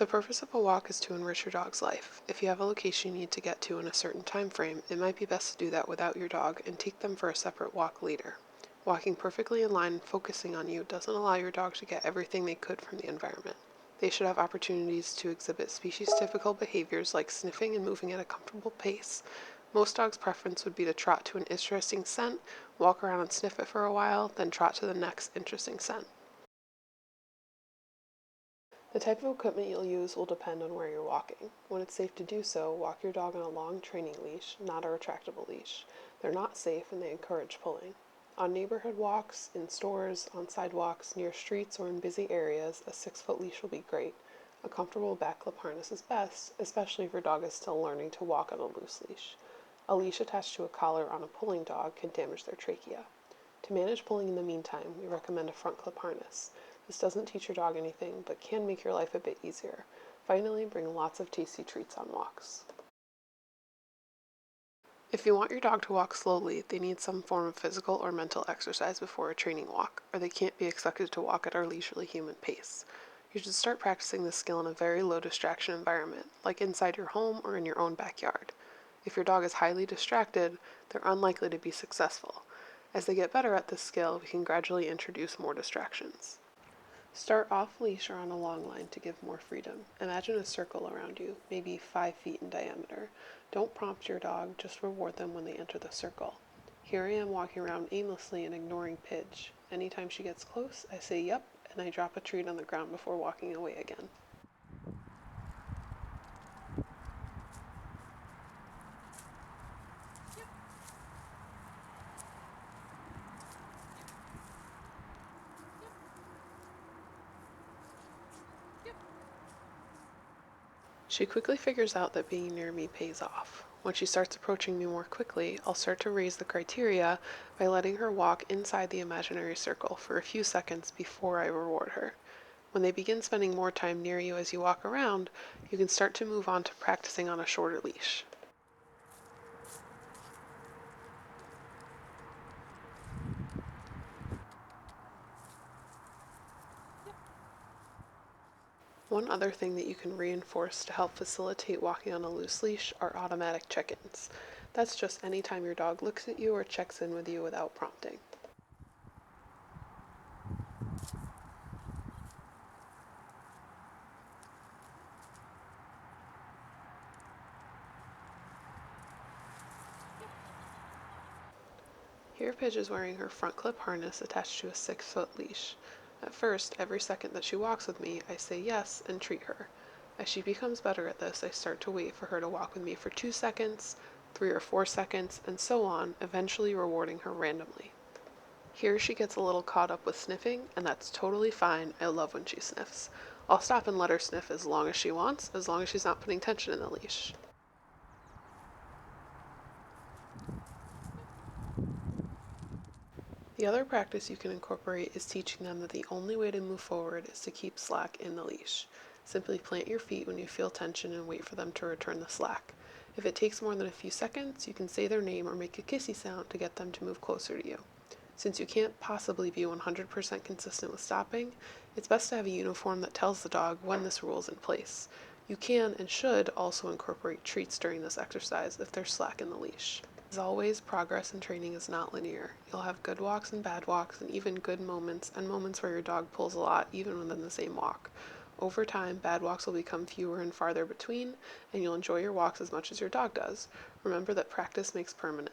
The purpose of a walk is to enrich your dog's life. If you have a location you need to get to in a certain time frame, it might be best to do that without your dog and take them for a separate walk later. Walking perfectly in line and focusing on you doesn't allow your dog to get everything they could from the environment. They should have opportunities to exhibit species-typical behaviors like sniffing and moving at a comfortable pace. Most dogs' preference would be to trot to an interesting scent, walk around and sniff it for a while, then trot to the next interesting scent. The type of equipment you'll use will depend on where you're walking. When it's safe to do so, walk your dog on a long training leash, not a retractable leash. They're not safe and they encourage pulling. On neighborhood walks, in stores, on sidewalks, near streets, or in busy areas, a 6-foot leash will be great. A comfortable back clip harness is best, especially if your dog is still learning to walk on a loose leash. A leash attached to a collar on a pulling dog can damage their trachea. To manage pulling in the meantime, we recommend a front clip harness. This doesn't teach your dog anything, but can make your life a bit easier. Finally, bring lots of tasty treats on walks. If you want your dog to walk slowly, they need some form of physical or mental exercise before a training walk, or they can't be expected to walk at our leisurely human pace. You should start practicing this skill in a very low distraction environment, like inside your home or in your own backyard. If your dog is highly distracted, they're unlikely to be successful. As they get better at this skill, we can gradually introduce more distractions. Start off leash or on a long line to give more freedom. Imagine a circle around you, maybe 5 feet in diameter. Don't prompt your dog, just reward them when they enter the circle. Here I am walking around aimlessly and ignoring Pidge. Anytime she gets close, I say yep, and I drop a treat on the ground before walking away again. She quickly figures out that being near me pays off. When she starts approaching me more quickly, I'll start to raise the criteria by letting her walk inside the imaginary circle for a few seconds before I reward her. When they begin spending more time near you as you walk around, you can start to move on to practicing on a shorter leash. One other thing that you can reinforce to help facilitate walking on a loose leash are automatic check-ins. That's just any time your dog looks at you or checks in with you without prompting. Here Pidge is wearing her front clip harness attached to a 6-foot leash. At first, every second that she walks with me, I say yes and treat her. As she becomes better at this, I start to wait for her to walk with me for 2 seconds, 3 or 4 seconds, and so on, eventually rewarding her randomly. Here she gets a little caught up with sniffing, and that's totally fine. I love when she sniffs. I'll stop and let her sniff as long as she wants, as long as she's not putting tension in the leash. The other practice you can incorporate is teaching them that the only way to move forward is to keep slack in the leash. Simply plant your feet when you feel tension and wait for them to return the slack. If it takes more than a few seconds, you can say their name or make a kissy sound to get them to move closer to you. Since you can't possibly be 100% consistent with stopping, it's best to have a uniform that tells the dog when this rule is in place. You can and should also incorporate treats during this exercise if there's slack in the leash. As always, progress in training is not linear. You'll have good walks and bad walks, and even good moments, and moments where your dog pulls a lot, even within the same walk. Over time, bad walks will become fewer and farther between, and you'll enjoy your walks as much as your dog does. Remember that practice makes permanent.